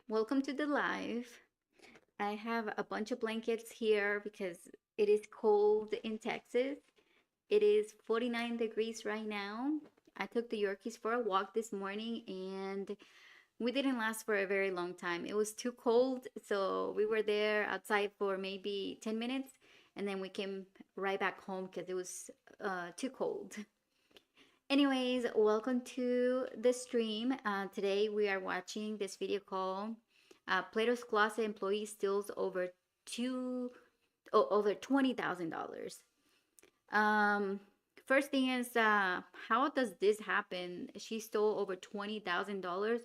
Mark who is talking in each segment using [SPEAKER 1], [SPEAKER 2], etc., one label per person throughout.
[SPEAKER 1] Welcome to the live. I have a bunch of blankets here because it is cold in Texas. It is 49 degrees right now. I took the Yorkies for a walk this morning and we didn't last for a very long time. It was too cold, so we were there outside for maybe 10 minutes and then we came right back home because it was too cold. Anyways, welcome to the stream. Today we are watching this video called Plato's Closet Employee Steals over $20,000. Um, First thing is, how does this happen? She stole over $20,000.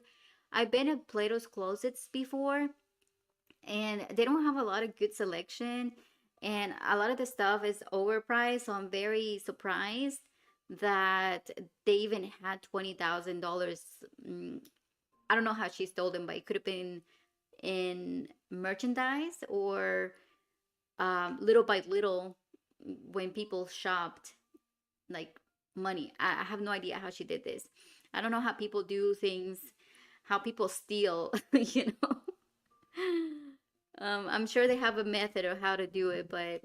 [SPEAKER 1] I've been at Plato's Closets before, and they don't have a lot of good selection, and a lot of the stuff is overpriced. So I'm very surprised that they even had $20,000. I don't know how she stole them, but it could have been in merchandise or little by little when people shopped like money. I have no idea how she did this. I don't know how people do things, how people steal, you know. I'm sure they have a method of how to do it, but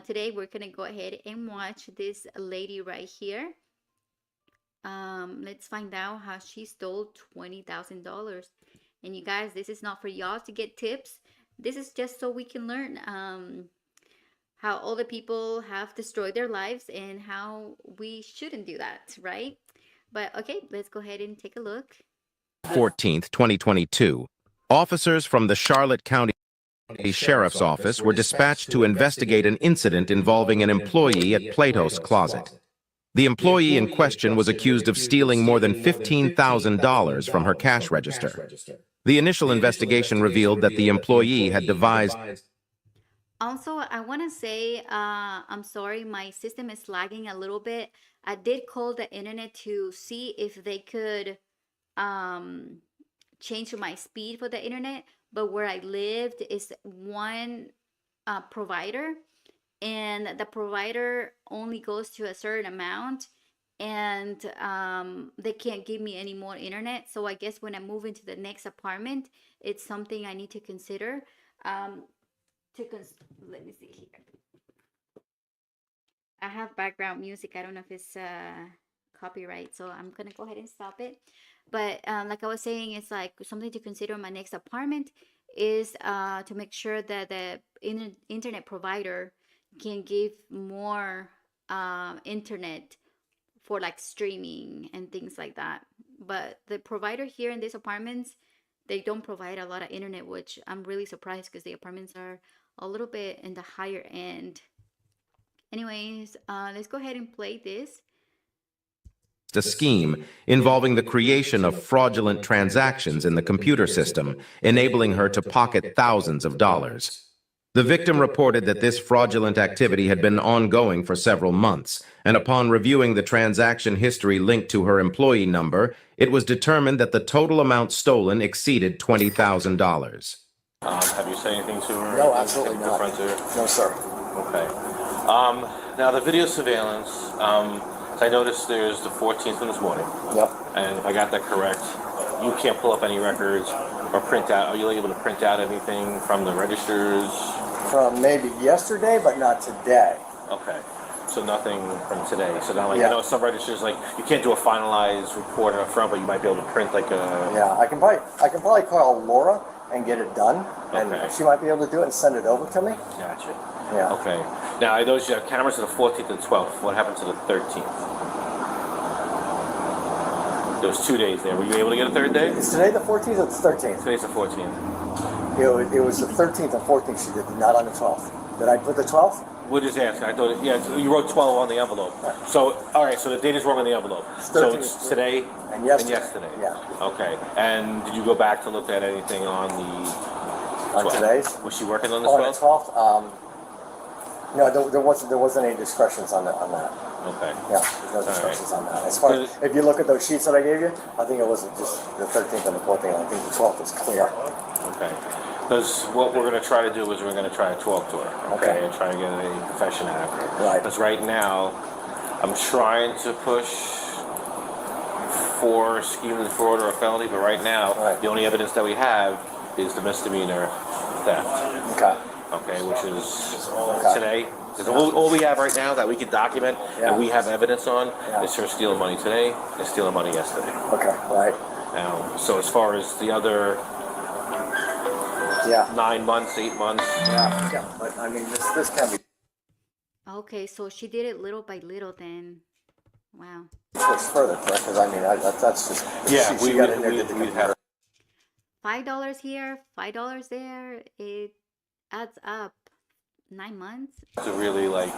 [SPEAKER 1] today we're gonna go ahead and watch this lady right here. Let's find out how she stole $20,000. And you guys, this is not for y'all to get tips. This is just so we can learn how other people have destroyed their lives and how we shouldn't do that, right? But okay, let's go ahead and take a look.
[SPEAKER 2] 14th, 2022, officers from the Charlotte County Sheriff's Office were dispatched to investigate an incident involving an employee at Plato's Closet. The employee in question was accused of stealing more than $15,000 from her cash register. The initial investigation revealed that the employee had devised.
[SPEAKER 1] Also, I want to say, I'm sorry, my system is lagging a little bit. I did call the internet to see if they could um, change my speed for the internet, but where I lived is one provider, and the provider only goes to a certain amount, and they can't give me any more internet. So I guess when I move into the next apartment, it's something I need to consider. Um, Let me see here. I have background music. I don't know if it's copyright, so I'm gonna go ahead and stop it. But like I was saying, it's like something to consider in my next apartment is to make sure that the internet provider can give more internet for like streaming and things like that. But the provider here in these apartments, they don't provide a lot of internet, which I'm really surprised because the apartments are a little bit in the higher end. Anyways, let's go ahead and play this.
[SPEAKER 2] A scheme involving the creation of fraudulent transactions in the computer system, enabling her to pocket thousands of dollars. The victim reported that this fraudulent activity had been ongoing for several months, and upon reviewing the transaction history linked to her employee number, it was determined that the total amount stolen exceeded $20,000.
[SPEAKER 3] Have you said anything to her?
[SPEAKER 4] No, absolutely not. No, sir.
[SPEAKER 3] Okay. Now the video surveillance, so I noticed there's the 14th one this morning.
[SPEAKER 4] Yep.
[SPEAKER 3] And if I got that correct, you can't pull up any records or print out. Are you able to print out anything from the registers?
[SPEAKER 4] From maybe yesterday, but not today.
[SPEAKER 3] Okay. So nothing from today. So now, like,
[SPEAKER 4] Yeah.
[SPEAKER 3] I know some registers, like, you can't do a finalized report up front, but you might be able to print like a.
[SPEAKER 4] Yeah, I can probably call Laura and get it done, and
[SPEAKER 3] Okay.
[SPEAKER 4] she might be able to do it and send it over to me.
[SPEAKER 3] Gotcha.
[SPEAKER 4] Yeah.
[SPEAKER 3] Okay. Now, I noticed you have cameras to the 14th and 12th. What happened to the 13th? There was 2 days there. Were you able to get a third day?
[SPEAKER 4] Is today the 14th or the 13th?
[SPEAKER 3] Today's the 14th.
[SPEAKER 4] It was the 13th and 14th she did, not on the 12th. Did I put the 12th?
[SPEAKER 3] We're just asking. I thought, yeah, you wrote 12 on the envelope. So, all right, so the date is wrong on the envelope. So it's today
[SPEAKER 4] and yesterday.
[SPEAKER 3] and yesterday.
[SPEAKER 4] Yeah.
[SPEAKER 3] Okay. And did you go back to look at anything on the 12th?
[SPEAKER 4] On today's?
[SPEAKER 3] Was she working on the
[SPEAKER 4] On the
[SPEAKER 3] 12th?
[SPEAKER 4] 12th? No, there wasn't any discretions on that.
[SPEAKER 3] Okay.
[SPEAKER 4] Yeah, there's no discretions on that. As far as, if you look at those sheets that I gave you, I think it wasn't just the 13th and the 14th. I think the 12th is clear.
[SPEAKER 3] Okay. Because what we're going to try to do is we're going to try to talk to her, okay, and try to get a confession out of her.
[SPEAKER 4] Right.
[SPEAKER 3] Because right now, I'm trying to push for scheme and fraud or a felony, but right now,
[SPEAKER 4] Right.
[SPEAKER 3] the only evidence that we have is the misdemeanor theft.
[SPEAKER 4] Okay.
[SPEAKER 3] Okay, which is
[SPEAKER 4] Okay.
[SPEAKER 3] today. Because all we have right now that we can document
[SPEAKER 4] Yeah.
[SPEAKER 3] and we have evidence on
[SPEAKER 4] Yeah.
[SPEAKER 3] is her stealing money today and stealing money yesterday.
[SPEAKER 4] Okay. Right.
[SPEAKER 3] So as far as the other
[SPEAKER 4] Yeah.
[SPEAKER 3] 9 months, 8 months,
[SPEAKER 4] Yeah. Yeah. But I mean, this can be
[SPEAKER 1] Okay, so she did it little by little then. Wow.
[SPEAKER 4] pushed further, correct? Because I mean, that's just
[SPEAKER 3] yeah,
[SPEAKER 4] she got in there, did the
[SPEAKER 3] we'd
[SPEAKER 4] computer.
[SPEAKER 3] have
[SPEAKER 1] $5 here, $5 there. It adds up. 9 months.
[SPEAKER 3] to really like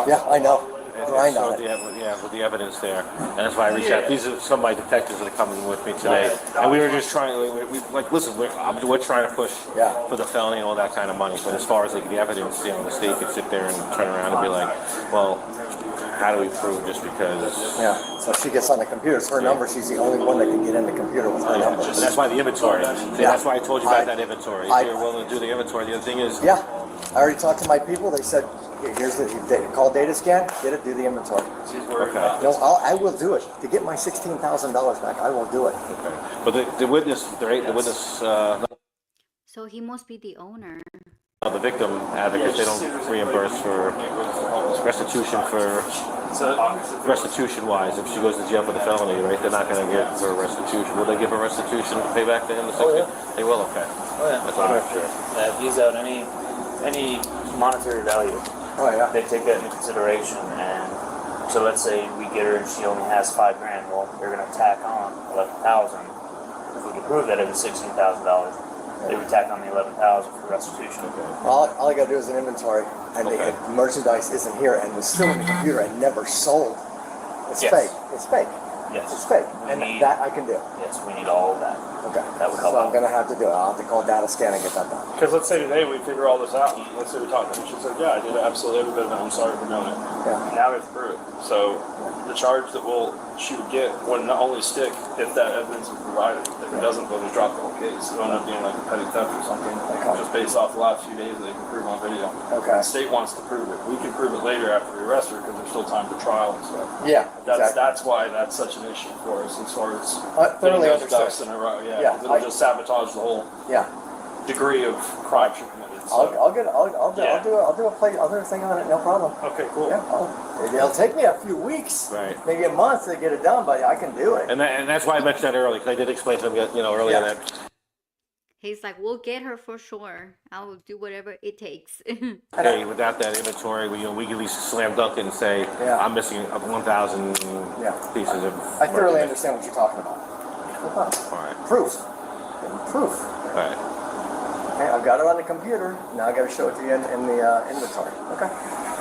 [SPEAKER 4] Yeah, I know. Grind
[SPEAKER 3] so
[SPEAKER 4] on it.
[SPEAKER 3] with the evidence there, and that's why I reached out. These are some of my detectives that are coming with me today, and we were just trying. We like listen. We're trying to push
[SPEAKER 4] Yeah.
[SPEAKER 3] for the felony and all that kind of money. But as far as like the evidence, the state could sit there and turn around and be like, well, how do we prove just because?
[SPEAKER 4] Yeah. So she gets on the computer. It's her number. She's the only one that can get in the computer with her number.
[SPEAKER 3] And that's why the inventory. See,
[SPEAKER 4] Yeah.
[SPEAKER 3] that's why I told you about that inventory. If
[SPEAKER 4] I-
[SPEAKER 3] you're willing to do the inventory, the other thing is.
[SPEAKER 4] Yeah. I already talked to my people. They said, here's the call data scan. Get it. Do the inventory.
[SPEAKER 3] Okay.
[SPEAKER 4] No, I will do it to get my $16,000 back. I will do it.
[SPEAKER 3] Okay. But the witness, right? The witness.
[SPEAKER 1] So he must be the owner.
[SPEAKER 3] The victim advocates, they don't reimburse for restitution wise. If she goes to jail for the felony, right, they're not going to give her restitution. Will they give her restitution to pay back to him? They will. Okay. That's what I'm sure.
[SPEAKER 5] If he's out any monetary value,
[SPEAKER 4] Oh yeah.
[SPEAKER 5] they take that into consideration. And so let's say we get her and she only has $5,000. Well, they're going to tack on 11,000. If we can prove that it was $16,000, they would tack on the 11,000 for restitution.
[SPEAKER 4] All I gotta do is an inventory, and
[SPEAKER 3] Okay.
[SPEAKER 4] the merchandise isn't here, and was still in the computer and never sold. It's
[SPEAKER 5] Yes.
[SPEAKER 4] fake. It's fake.
[SPEAKER 5] Yes.
[SPEAKER 4] It's fake,
[SPEAKER 5] We
[SPEAKER 4] and
[SPEAKER 5] need-
[SPEAKER 4] that I can do.
[SPEAKER 5] Yes, we need all of that.
[SPEAKER 4] Okay.
[SPEAKER 5] That would
[SPEAKER 4] So
[SPEAKER 5] help.
[SPEAKER 4] I'm gonna have to do it. I'll have to call data scan and get that done.
[SPEAKER 6] Because let's say today we figure all this out. Let's say we talk to her. She said, yeah, I did absolutely every bit of it. I'm sorry for doing it.
[SPEAKER 4] Yeah.
[SPEAKER 6] Now we have to prove it. So the charge that she would get would not only stick if that evidence is provided. If it doesn't, they'll just drop the whole case. It'll end up being like a petty theft or something.
[SPEAKER 4] Okay.
[SPEAKER 6] Just based off the last few days that they can prove on video.
[SPEAKER 4] Okay.
[SPEAKER 6] The state wants to prove it. We can prove it later after we arrest her because there's still time for trial and stuff.
[SPEAKER 4] Yeah. Exactly.
[SPEAKER 6] That's why that's such an issue for us as far as
[SPEAKER 4] I
[SPEAKER 6] getting
[SPEAKER 4] thoroughly
[SPEAKER 6] those
[SPEAKER 4] understand.
[SPEAKER 6] ducks in a row. Yeah.
[SPEAKER 4] Yeah,
[SPEAKER 6] 'cause it'll just sabotage the whole
[SPEAKER 4] Yeah.
[SPEAKER 6] degree of crime she committed. So.
[SPEAKER 4] I'll do a thing on it. No problem.
[SPEAKER 6] Okay, cool.
[SPEAKER 4] Yeah. It'll take me a few weeks,
[SPEAKER 3] Right.
[SPEAKER 4] maybe a month to get it done, but I can do it.
[SPEAKER 3] And that's why I mentioned that earlier, because I did explain to them, earlier
[SPEAKER 4] Yeah.
[SPEAKER 3] that
[SPEAKER 1] He's like, we'll get her for sure. I will do whatever it takes.
[SPEAKER 3] hey, without that inventory, we can at least slam dunk it and say,
[SPEAKER 4] Yeah.
[SPEAKER 3] I'm missing 1,000
[SPEAKER 4] Yeah.
[SPEAKER 3] pieces of.
[SPEAKER 4] I thoroughly
[SPEAKER 3] merchandise.
[SPEAKER 4] understand what you're talking about. No problem.
[SPEAKER 3] All right.
[SPEAKER 4] Proof. Proof.
[SPEAKER 3] All right.
[SPEAKER 4] Okay, I've got it on the computer. Now I got to show it to you in the inventory. Okay.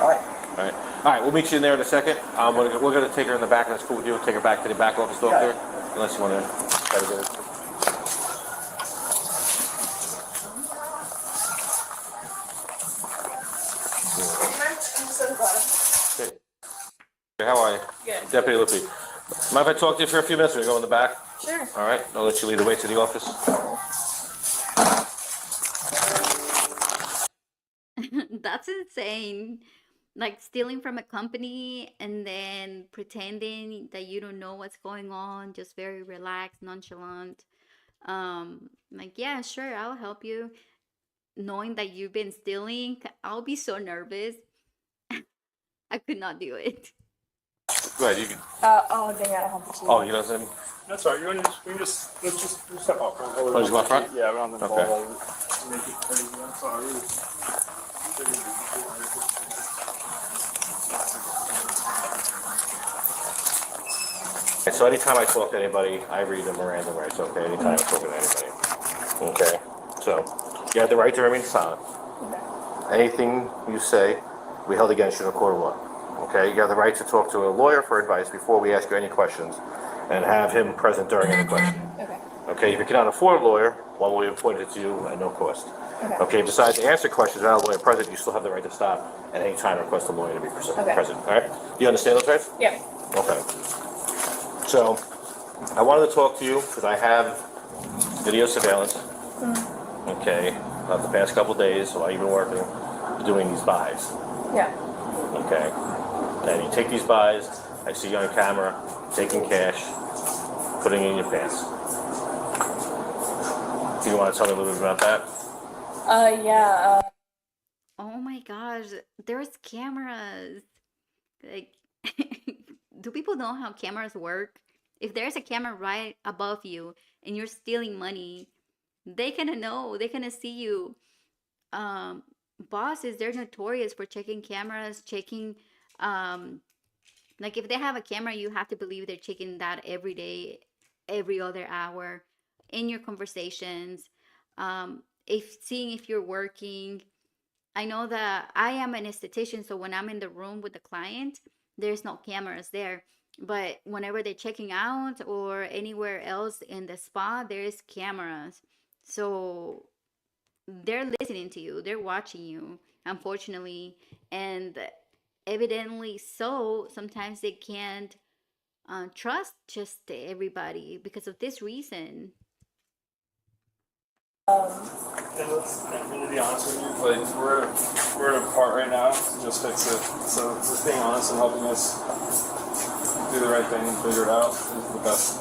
[SPEAKER 4] All right.
[SPEAKER 3] All right. All right. We'll meet you in there in a second. We're going to take her in the back. That's cool with you. Take her back to the back office, doctor. Unless you want to try to get it. Hey. How are you?
[SPEAKER 7] Good.
[SPEAKER 3] Deputy Lippy. Mind if I talk to you for a few minutes? We go in the back.
[SPEAKER 7] Sure.
[SPEAKER 3] All right. I'll let you lead the way to the office.
[SPEAKER 1] That's insane. Like stealing from a company and then pretending that you don't know what's going on, just very relaxed, nonchalant. Like, yeah, sure, I'll help you. Knowing that you've been stealing, I'll be so nervous. I could not do it.
[SPEAKER 3] Go ahead. You can.
[SPEAKER 7] Oh, dang, I don't have the key.
[SPEAKER 3] Oh, you know what I'm saying?
[SPEAKER 6] That's all right. We can just step up front.
[SPEAKER 3] Oh, just go up front?
[SPEAKER 6] Yeah, around the
[SPEAKER 3] Okay.
[SPEAKER 6] ball. Make it crazy. I'm sorry.
[SPEAKER 3] Okay, so anytime I talk to anybody, I read the Miranda rights, okay? Anytime I talk to anybody. Okay? So, you have the right to remain silent. Anything you say, we held against you in a court of law. Okay? You have the right to talk to a lawyer for advice before we ask you any questions and have him present during any question.
[SPEAKER 7] Okay.
[SPEAKER 3] Okay? If you cannot afford a lawyer, one will be appointed to you at no cost.
[SPEAKER 7] Okay.
[SPEAKER 3] Okay? Besides, to answer questions without a lawyer present, you still have the right to stop at any time and request a lawyer to be
[SPEAKER 7] Okay.
[SPEAKER 3] present. All right? Do you understand those rights?
[SPEAKER 7] Yeah.
[SPEAKER 3] Okay. So, I wanted to talk to you because I have video surveillance, okay, of the past couple of days while you've been working, doing these buys,
[SPEAKER 7] Yeah.
[SPEAKER 3] okay? And you take these buys, I see you on camera, taking cash, putting in your pants. Do you want to tell me a little bit about that?
[SPEAKER 7] Yeah.
[SPEAKER 1] Oh my gosh, there's cameras. Like, do people know how cameras work? If there's a camera right above you and you're stealing money, they gonna know. They gonna see you. Um, Bosses, they're notorious for checking cameras, checking, um, like if they have a camera, you have to believe they're checking that every day, every other hour, in your conversations. If seeing if you're working. I know that I am an esthetician, so when I'm in the room with the client, there's no cameras there. But whenever they're checking out or anywhere else in the spa, there's cameras. So they're listening to you, they're watching you, unfortunately. And evidently so, sometimes they can't trust just everybody because of this reason.
[SPEAKER 6] And to be honest with you, like we're at a part right now to just fix it. So just being honest and helping us do the right thing and figure it out is the best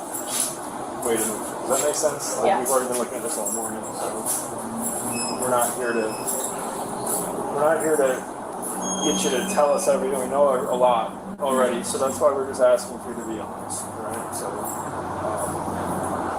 [SPEAKER 6] way to move. Does that make sense? Like
[SPEAKER 7] Yeah.
[SPEAKER 6] we've already been looking at this all morning, so we're not here to get you to tell us everything. We know a lot already, so that's why we're just asking for you to be honest, right? So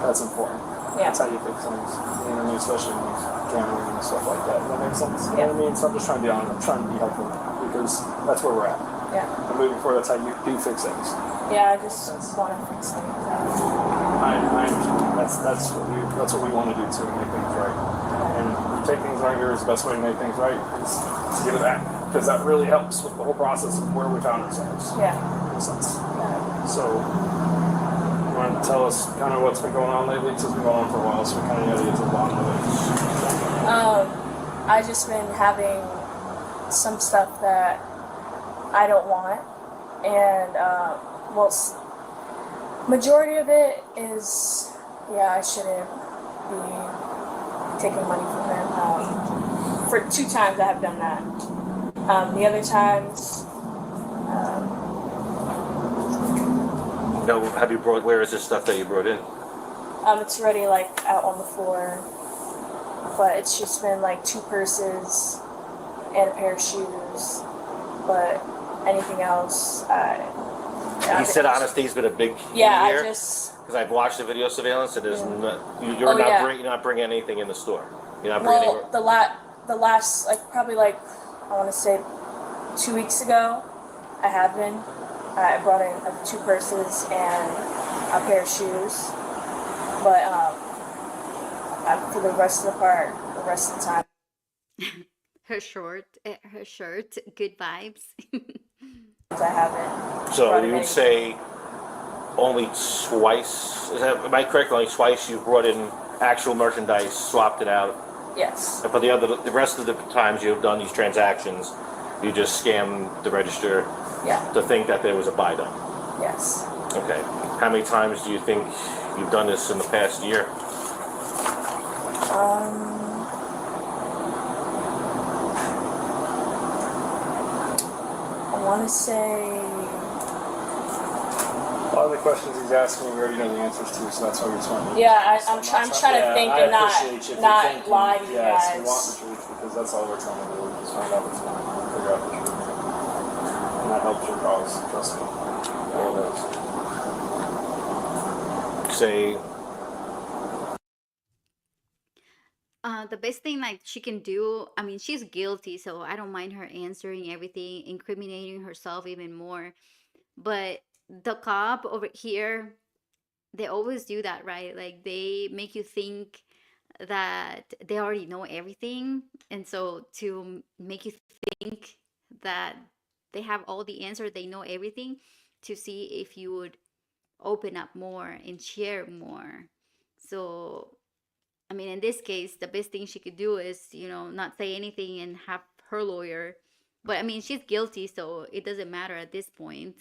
[SPEAKER 6] that's important.
[SPEAKER 7] Yeah.
[SPEAKER 6] That's how you fix things. You know what I mean? Especially when gambling and stuff like that. Does that make sense? You know
[SPEAKER 7] Yeah.
[SPEAKER 6] what I mean? So I'm just trying to be honest. I'm trying to be helpful because that's where we're at.
[SPEAKER 7] Yeah.
[SPEAKER 6] And moving forward, that's how you do fix things.
[SPEAKER 7] Yeah. I just want to fix things.
[SPEAKER 6] I understand. That's what we want to do too, make things right. And you take things right here is the best way to make things right is to give it back because that really helps with the whole process of where we found ourselves.
[SPEAKER 7] Yeah.
[SPEAKER 6] Makes sense. So. You want to tell us kind of what's been going on lately? Because it's been going on for a while, so we kind of got to get to the bottom of it.
[SPEAKER 7] I just been having some stuff that I don't want, and majority of it is I shouldn't be taking money from them. For 2 times I have done that. The other times.
[SPEAKER 3] No, have you brought? Where is this stuff that you brought in?
[SPEAKER 7] It's already like out on the floor, but it's just been like 2 purses and a pair of shoes. But anything else,
[SPEAKER 3] He said honesty's been a big key
[SPEAKER 7] yeah,
[SPEAKER 3] here.
[SPEAKER 7] because
[SPEAKER 3] I've watched the video surveillance. It is
[SPEAKER 7] Oh,
[SPEAKER 3] you're not bringing anything in the store. You're not bringing.
[SPEAKER 7] well, the last probably I want to say 2 weeks ago, I have been. I brought in 2 purses and a pair of shoes, but for the rest of the time.
[SPEAKER 1] Her shirt, good vibes.
[SPEAKER 7] I haven't.
[SPEAKER 3] So
[SPEAKER 7] brought
[SPEAKER 3] you
[SPEAKER 7] in
[SPEAKER 3] would
[SPEAKER 7] any-
[SPEAKER 3] say only twice? Am I correct? Only twice you brought in actual merchandise, swapped it out.
[SPEAKER 7] Yes.
[SPEAKER 3] But the rest of the times you've done these transactions, you just scam the register
[SPEAKER 7] Yeah.
[SPEAKER 3] to think that there was a buy done.
[SPEAKER 7] Yes.
[SPEAKER 3] Okay. How many times do you think you've done this in the past year?
[SPEAKER 7] I want to say.
[SPEAKER 6] A lot of the questions he's asking, we already know the answers to, so that's why we just want to.
[SPEAKER 7] Yeah, I'm trying to think and not lie to you
[SPEAKER 6] Yes, we want
[SPEAKER 7] guys.
[SPEAKER 6] the truth because that's all we're trying to do. Is find out what's going on, figure out the truth, and that helps your cause. Trust me, it all does.
[SPEAKER 3] Say,
[SPEAKER 1] The best thing like she can do, I mean, she's guilty, so I don't mind her answering everything, incriminating herself even more. But the cop over here, they always do that, right? Like they make you think that they already know everything. And so to make you think that they have all the answers, they know everything, to see if you would open up more and share more. So I mean, in this case, the best thing she could do is, not say anything and have her lawyer. But I mean, she's guilty, so it doesn't matter at this point.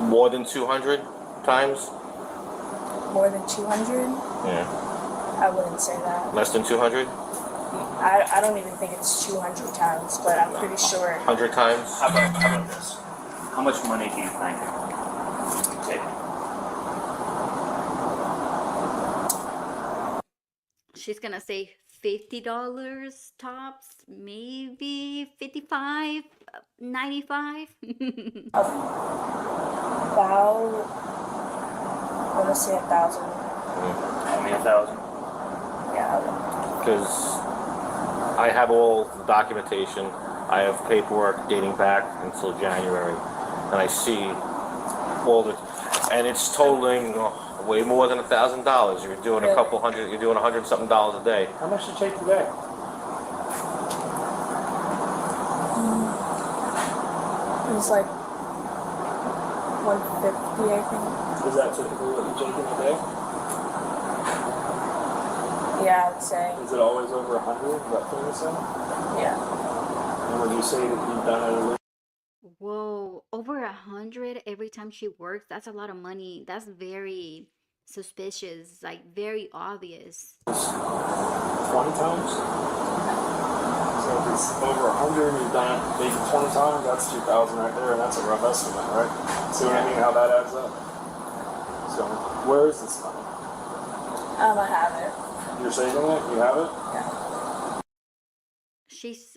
[SPEAKER 3] more than 200 times?
[SPEAKER 7] More than 200?
[SPEAKER 3] Yeah.
[SPEAKER 7] I wouldn't say that.
[SPEAKER 3] Less than 200?
[SPEAKER 7] I don't even think it's 200 times, but I'm pretty sure.
[SPEAKER 3] 100 times?
[SPEAKER 5] How about this? How much money do you think?
[SPEAKER 1] she's gonna say $50 tops, maybe 55, 95.
[SPEAKER 7] About, I want to say 1,000.
[SPEAKER 5] Only 1,000.
[SPEAKER 7] Yeah.
[SPEAKER 3] Because I have all the documentation. I have paperwork dating back until January, and I see all the, and it's totaling way more than $1,000. You're doing a couple hundred. You're doing $100 something a day.
[SPEAKER 6] How much did you take today?
[SPEAKER 7] It was like 150, I think.
[SPEAKER 6] Is that typically what you take in a day?
[SPEAKER 7] Yeah, I would say.
[SPEAKER 6] Is it always over 100? Is that fair to say?
[SPEAKER 7] Yeah.
[SPEAKER 6] And when you say that you've done it at least
[SPEAKER 1] Whoa, over 100 every time she works. That's a lot of money. That's very suspicious, like very obvious.
[SPEAKER 6] 20 times? So if it's over 100 and you've done it maybe 20 times, that's 2,000 right there, and that's a rough estimate, right? See what I mean? How that adds up. So where is this money?
[SPEAKER 7] I have it.
[SPEAKER 6] You're saving it? You have it?
[SPEAKER 7] Yeah.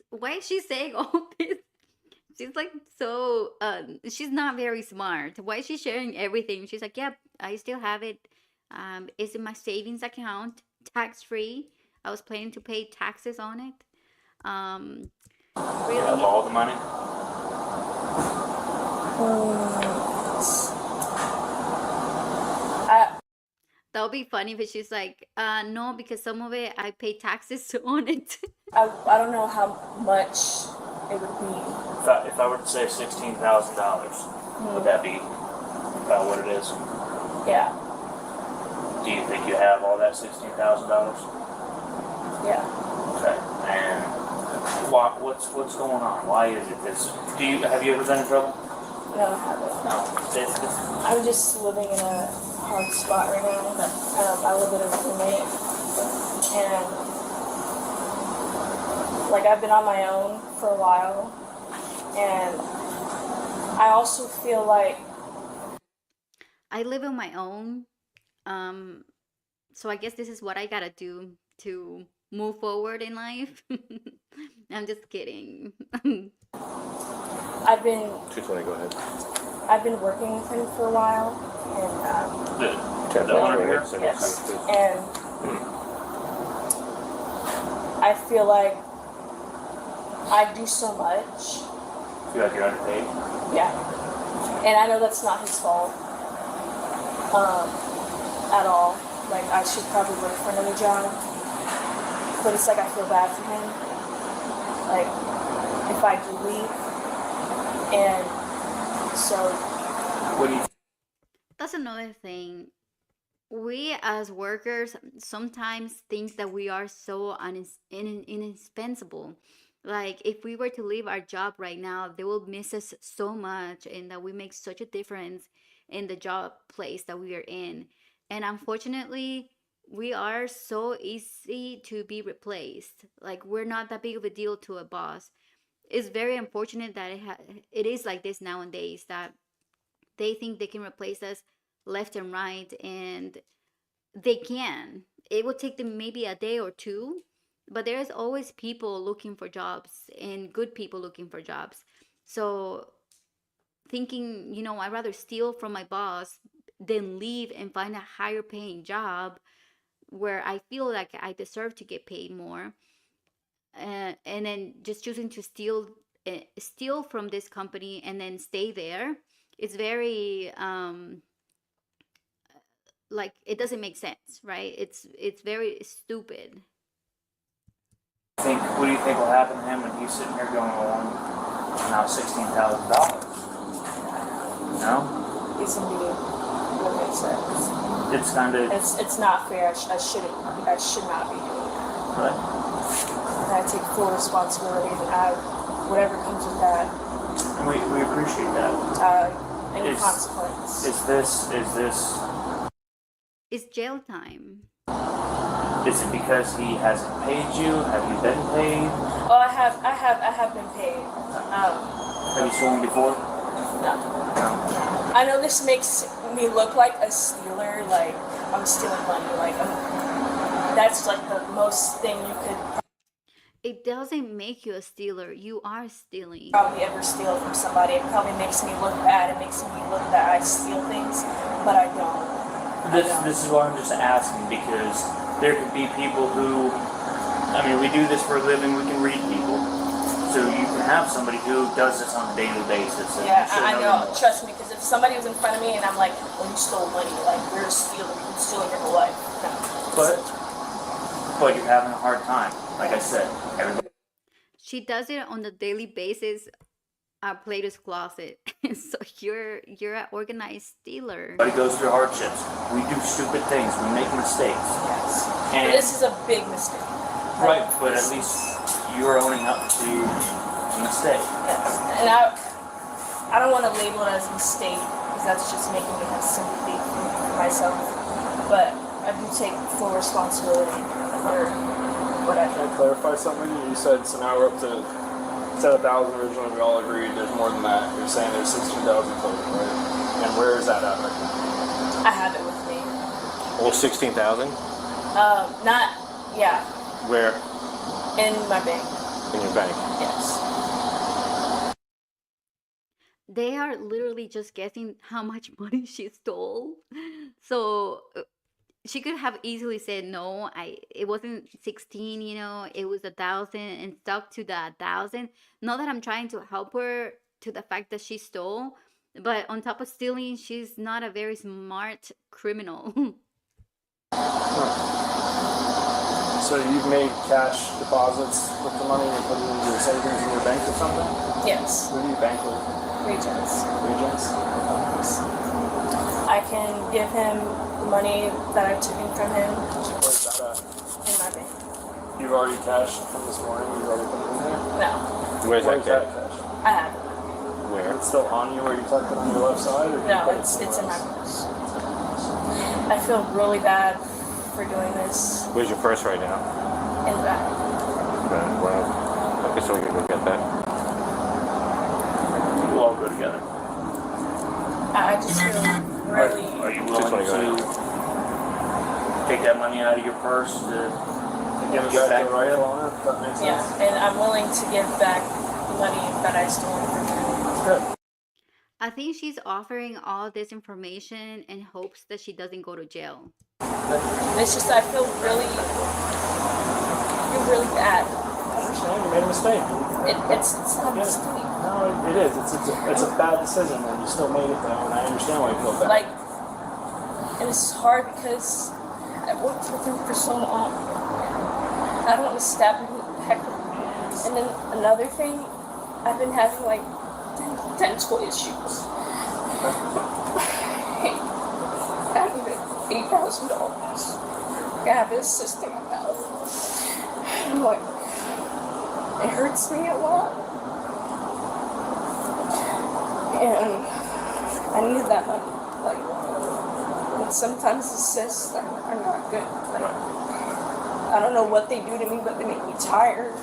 [SPEAKER 1] Why is she saying all this? She's like so she's not very smart. Why is she sharing everything? She's like, yep, I still have it. It's in my savings account, tax free. I was planning to pay taxes on it.
[SPEAKER 5] You have
[SPEAKER 1] Really?
[SPEAKER 5] all the money?
[SPEAKER 1] That would be funny if she's like, no, because some of it I pay taxes on it.
[SPEAKER 7] I don't know how much it would be.
[SPEAKER 5] If I were to say $16,000, would that be about what it is?
[SPEAKER 7] Yeah.
[SPEAKER 5] Do you think you have all that $16,000?
[SPEAKER 7] Yeah.
[SPEAKER 5] Okay. And what's going on? Why is it this? Have you ever been in trouble?
[SPEAKER 7] No, I haven't.
[SPEAKER 5] No.
[SPEAKER 7] I'm just living in a hard spot right now. I live with a roommate, and like I've been on my own for a while, and I also feel like
[SPEAKER 1] I live on my own. So I guess this is what I gotta do to move forward in life. I'm just kidding.
[SPEAKER 7] I've been
[SPEAKER 3] 220. Go ahead.
[SPEAKER 7] I've been working with him for a while, and
[SPEAKER 5] The owner here?
[SPEAKER 7] yes, and I feel like I do so much.
[SPEAKER 5] Feel like you're underpaid?
[SPEAKER 7] Yeah, and I know that's not his fault at all. Like I should probably look for another job, but it's like I feel bad for him. Like if I do leave, and so
[SPEAKER 5] What do you
[SPEAKER 1] That's another thing. We as workers sometimes think that we are so indispensable. Like if we were to leave our job right now, they will miss us so much and that we make such a difference in the job place that we are in. And unfortunately, we are so easy to be replaced. Like we're not that big of a deal to a boss. It's very unfortunate that it is like this nowadays that they think they can replace us left and right, and they can. It will take them maybe a day or two, but there's always people looking for jobs and good people looking for jobs. So thinking, I'd rather steal from my boss than leave and find a higher paying job where I feel like I deserve to get paid more, and then just choosing to steal from this company and then stay there. It's very like it doesn't make sense, right? It's very stupid.
[SPEAKER 5] what do you think will happen to him when he's sitting here going along now $16,000? No?
[SPEAKER 7] it's indeed what makes sense.
[SPEAKER 5] It's kind of
[SPEAKER 7] It's not fair. I should not be doing that.
[SPEAKER 5] right.
[SPEAKER 7] And I take full responsibility, and whatever comes with that,
[SPEAKER 5] And we appreciate that.
[SPEAKER 7] any
[SPEAKER 5] Is-
[SPEAKER 7] consequence.
[SPEAKER 5] Is this
[SPEAKER 1] It's jail time.
[SPEAKER 5] is it because he hasn't paid you? Have you been paid?
[SPEAKER 7] Oh, I have been paid.
[SPEAKER 5] Have you stolen before?
[SPEAKER 7] No.
[SPEAKER 5] No.
[SPEAKER 7] I know this makes me look like a stealer, like I'm stealing money, like that's like the most thing you could
[SPEAKER 1] It doesn't make you a stealer. You are stealing.
[SPEAKER 7] probably ever steal from somebody. It probably makes me look bad. It makes me look that I steal things, but I don't.
[SPEAKER 5] This is why I'm just asking, because there could be people who, I mean, we do this for a living. We can read people, so you can have somebody who does this on a daily basis. And
[SPEAKER 7] Yeah,
[SPEAKER 5] should
[SPEAKER 7] I
[SPEAKER 5] know
[SPEAKER 7] know.
[SPEAKER 5] them.
[SPEAKER 7] Trust me, because if somebody was in front of me and I'm like, "Well, you stole money," like you're a stealer. You've been stealing your whole life. No.
[SPEAKER 5] But you're having a hard time. Like I said, everybody
[SPEAKER 1] She does it on a daily basis at Plato's closet. So you're an organized stealer.
[SPEAKER 5] goes through hardships. We do stupid things. We make mistakes.
[SPEAKER 7] Yes.
[SPEAKER 5] And
[SPEAKER 7] But this is a big mistake.
[SPEAKER 5] right, but at least you're owning up to a mistake.
[SPEAKER 7] Yes. And I don't want to label it as a mistake because that's just making me have sympathy for myself. But I do take full responsibility for what I
[SPEAKER 6] Can
[SPEAKER 7] do.
[SPEAKER 6] I clarify something? You said, so now we're up to, said 1,000 originally, we all agreed, there's more than that. You're saying there's 16,000 total, right? And where is that at right now?
[SPEAKER 7] I have it with me.
[SPEAKER 3] Well, 16,000?
[SPEAKER 7] Not, yeah,
[SPEAKER 3] Where?
[SPEAKER 7] in my bank.
[SPEAKER 3] In your bank?
[SPEAKER 7] Yes.
[SPEAKER 1] They are literally just guessing how much money she stole. So she could have easily said no, it wasn't 16, it was 1,000 and stuck to the 1,000. Not that I'm trying to help her to the fact that she stole, but on top of stealing, she's not a very smart criminal.
[SPEAKER 6] So you've made cash deposits with the money and put it into your savings in your bank or something?
[SPEAKER 7] Yes.
[SPEAKER 6] Who do you bank with?
[SPEAKER 7] Regents.
[SPEAKER 6] Regents?
[SPEAKER 7] I can give him the money that I took in from him
[SPEAKER 6] Where's that at?
[SPEAKER 7] in my bank.
[SPEAKER 6] You've already cashed from this morning, you've already put it in there?
[SPEAKER 7] No,
[SPEAKER 3] Where's that
[SPEAKER 6] that
[SPEAKER 3] cash?
[SPEAKER 6] cash?
[SPEAKER 7] I have it.
[SPEAKER 3] Where?
[SPEAKER 6] It's still on you where you tucked it on your left side? Or you
[SPEAKER 7] No,
[SPEAKER 6] put it
[SPEAKER 7] it's
[SPEAKER 6] somewhere
[SPEAKER 7] in my
[SPEAKER 6] else?
[SPEAKER 7] purse. I feel really bad for doing this
[SPEAKER 3] Where's your purse right now?
[SPEAKER 7] in the back.
[SPEAKER 3] Right, well, okay, so we can go get that.
[SPEAKER 5] We'll all go together.
[SPEAKER 7] I just feel really,
[SPEAKER 5] Are you
[SPEAKER 3] Just wanna
[SPEAKER 5] willing
[SPEAKER 3] go
[SPEAKER 5] to take that money out of your purse to
[SPEAKER 6] Give
[SPEAKER 5] give
[SPEAKER 6] it
[SPEAKER 5] it back
[SPEAKER 6] back
[SPEAKER 5] to
[SPEAKER 6] to
[SPEAKER 5] him?
[SPEAKER 6] on it, if that makes
[SPEAKER 7] yeah,
[SPEAKER 6] sense.
[SPEAKER 7] and I'm willing to give back the money that I stole from him.
[SPEAKER 6] Good.
[SPEAKER 1] I think she's offering all this information in hopes that she doesn't go to jail.
[SPEAKER 7] It's just I feel really bad.
[SPEAKER 6] I understand, you made a mistake.
[SPEAKER 7] It's not a mistake.
[SPEAKER 6] No, it is. It's a bad decision, and you still made it though, and I understand why you feel bad.
[SPEAKER 7] Like, and it's hard because I worked with him for so long. I don't want to stab him in the back. And then another thing, I've been having like dental issues. I need $8,000. I have a cyst in my mouth. I'm like, it hurts me a lot. And I need that money. Like, and sometimes the cysts are not good. Like, I don't know what they do to me, but they make me tired.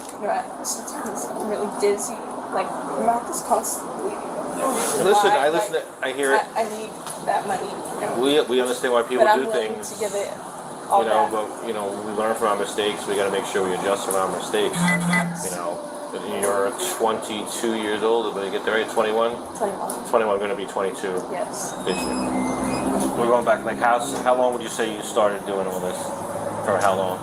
[SPEAKER 7] Sometimes I'm really dizzy. Like, my mouth is constantly bleeding.
[SPEAKER 3] Listen,
[SPEAKER 7] Why?
[SPEAKER 3] I listen. I hear it.
[SPEAKER 7] I need that money. And,
[SPEAKER 3] We understand why people
[SPEAKER 7] but I'm
[SPEAKER 3] do
[SPEAKER 7] willing
[SPEAKER 3] things.
[SPEAKER 7] to give it all
[SPEAKER 3] You know,
[SPEAKER 7] back.
[SPEAKER 3] but we learn from our mistakes. We got to make sure we adjust from our mistakes. But you're 22 years old. But you get there, right? 21.
[SPEAKER 7] 21.
[SPEAKER 3] 21, going to be 22
[SPEAKER 7] Yes.
[SPEAKER 3] this year. We're going back. Like, how long would you say you started doing all this? For how long?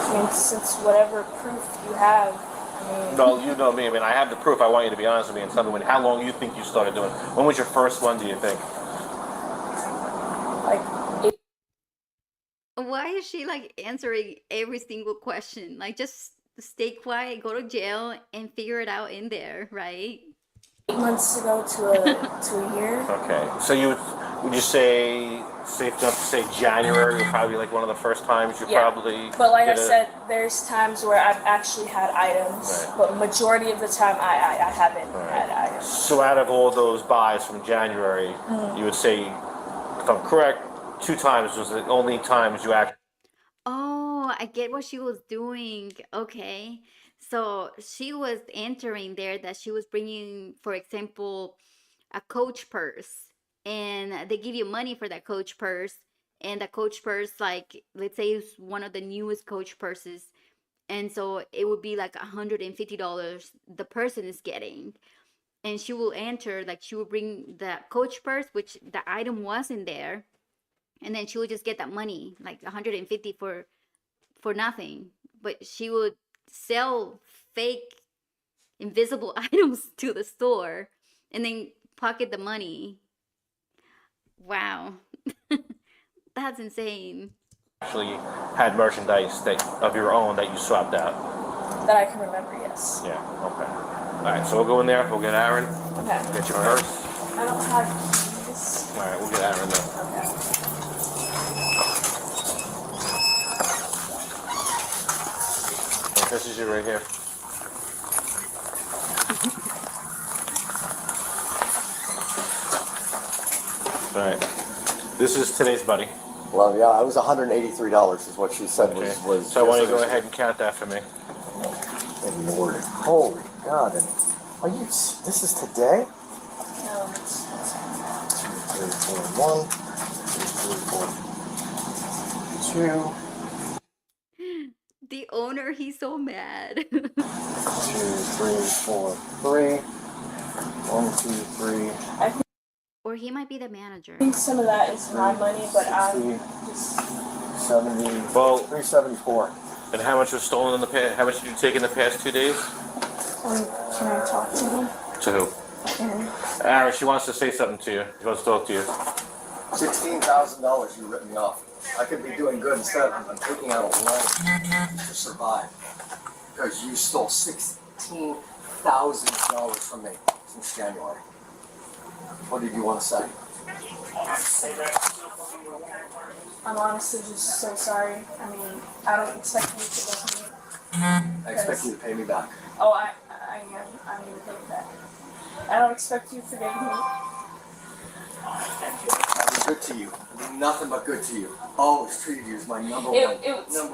[SPEAKER 7] I mean, since whatever proof you have, I mean,
[SPEAKER 3] No, you know me. I mean, I have the proof. I want you to be honest with me and tell me how long you think you started doing. When was your first one? Do you think?
[SPEAKER 7] like,
[SPEAKER 1] Why is she like answering every single question? Like, just stay quiet, go to jail, and figure it out in there, right?
[SPEAKER 7] 8 months ago to a year.
[SPEAKER 3] Okay. So would you say safe enough to say January was probably like one of the first times you
[SPEAKER 7] Yeah.
[SPEAKER 3] probably?
[SPEAKER 7] But like I
[SPEAKER 3] did it?
[SPEAKER 7] said, there's times where I've actually had items,
[SPEAKER 3] Right.
[SPEAKER 7] but majority of the time I haven't had items.
[SPEAKER 3] So out of all those buys from January, you would say, if I'm correct, 2 times was the only times you actually.
[SPEAKER 1] Oh, I get what she was doing. Okay. So she was entering there that she was bringing, for example, a Coach purse. and they give you money for that coach purse, and that coach purse, like, let's say it's one of the newest coach purses, and so it would be like $150 the person is getting, and she will enter, like, she will bring the coach purse, which the item was in there, and then she would just get that money, like 150 for nothing, but she would sell fake invisible items to the store and then pocket the money. Wow. That's insane.
[SPEAKER 3] Actually had merchandise that of your own that you swapped out.
[SPEAKER 7] That I can remember, yes.
[SPEAKER 3] Yeah. Okay. All right. So we'll go in there. We'll get Aaron.
[SPEAKER 7] Okay.
[SPEAKER 3] Get your purse.
[SPEAKER 7] I don't have these.
[SPEAKER 3] All right. We'll get Aaron then.
[SPEAKER 7] Okay.
[SPEAKER 3] This is you right here. All right. This is today's buddy.
[SPEAKER 4] Well, yeah, it was $183 is what she said
[SPEAKER 3] Okay.
[SPEAKER 4] was.
[SPEAKER 3] So I want you to go ahead and count that for me.
[SPEAKER 4] And Lord, holy God! And are you? This is today?
[SPEAKER 7] No.
[SPEAKER 4] 2, 3, 4, 1, 2, 3, 4, 2,
[SPEAKER 1] The owner, he's so mad.
[SPEAKER 4] 2, 3, 4, 3, 1, 2, 3.
[SPEAKER 7] I
[SPEAKER 1] Or he might be the manager.
[SPEAKER 7] think some of that is my money, but I'm just.
[SPEAKER 4] 70.
[SPEAKER 3] Well-
[SPEAKER 4] 374.
[SPEAKER 3] And how much was stolen in the past? How much did you take in the past 2 days?
[SPEAKER 7] Can I talk to him?
[SPEAKER 3] To who? Aaron, she wants to say something to you. She wants to talk to you.
[SPEAKER 4] $16,000 you ripped me off. I could be doing good instead. I'm taking out a loan to survive because you stole $16,000 from me since January. What did you want to say?
[SPEAKER 7] I'm honestly just so sorry. I mean, I don't expect you to love me.
[SPEAKER 4] I expect you to pay me back.
[SPEAKER 7] Oh, I am. I'm gonna pay you back. I don't expect you to forgive me.
[SPEAKER 4] I've been good to you. I've been nothing but good to you. Always treated you as my number one.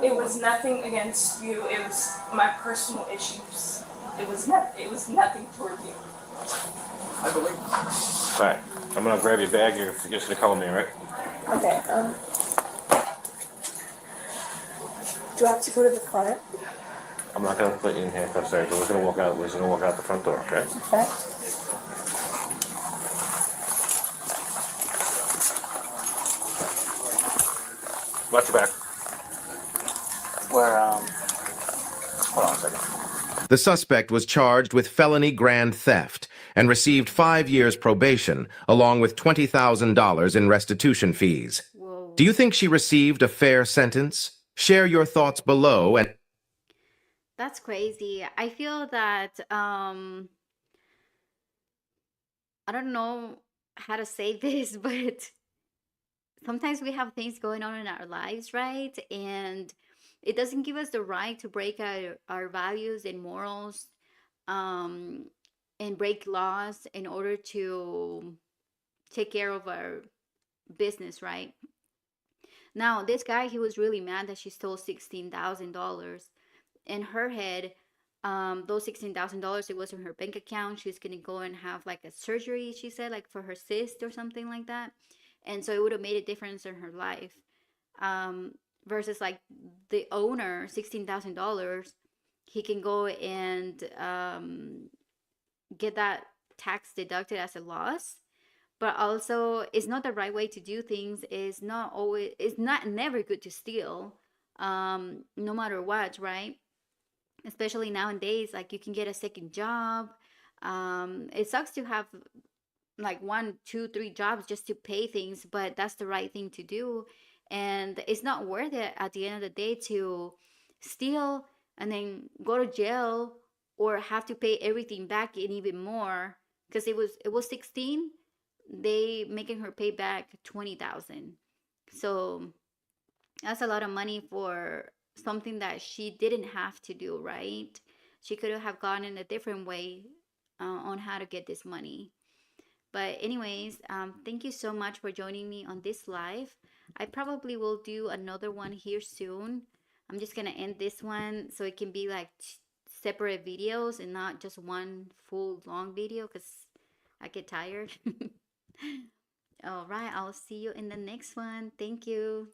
[SPEAKER 7] It was nothing against you. It was my personal issues. It was nothing toward you.
[SPEAKER 4] I believe.
[SPEAKER 3] All right. I'm gonna grab your bag. You're just gonna call me, right?
[SPEAKER 7] Okay. Do I have to go to the front?
[SPEAKER 3] I'm not gonna put you in handcuffs there. We're gonna walk out. We're gonna walk out the front door. Okay.
[SPEAKER 7] Okay.
[SPEAKER 3] Watch your back.
[SPEAKER 5] Where
[SPEAKER 3] Hold on a second.
[SPEAKER 2] The suspect was charged with felony grand theft and received 5 years probation, along with $20,000 in restitution fees.
[SPEAKER 1] Whoa.
[SPEAKER 2] Do you think she received a fair sentence? Share your thoughts below and
[SPEAKER 1] That's crazy. I feel that I don't know how to say this, but sometimes we have things going on in our lives, right? And it doesn't give us the right to break our values and morals, um, and break laws in order to take care of our business, right? Now, this guy, he was really mad that she stole $16,000. In her head, those $16,000, it was in her bank account. She's gonna go and have like a surgery, she said, like for her cyst or something like that. And so it would have made a difference in her life. Versus like the owner, $16,000, he can go and get that tax deducted as a loss. But also, it's not the right way to do things. It's not never good to steal, no matter what, right? Especially nowadays, like you can get a second job. It sucks to have like 1, 2, 3 jobs just to pay things, but that's the right thing to do. And it's not worth it at the end of the day to steal and then go to jail or have to pay everything back and even more, because it was 16, they making her pay back 20,000. So that's a lot of money for something that she didn't have to do, right? She could have gone in a different way on how to get this money. But anyways, thank you so much for joining me on this live. I probably will do another one here soon. I'm just gonna end this one so it can be like separate videos and not just one full long video because I get tired. All right, I'll see you in the next one. Thank you.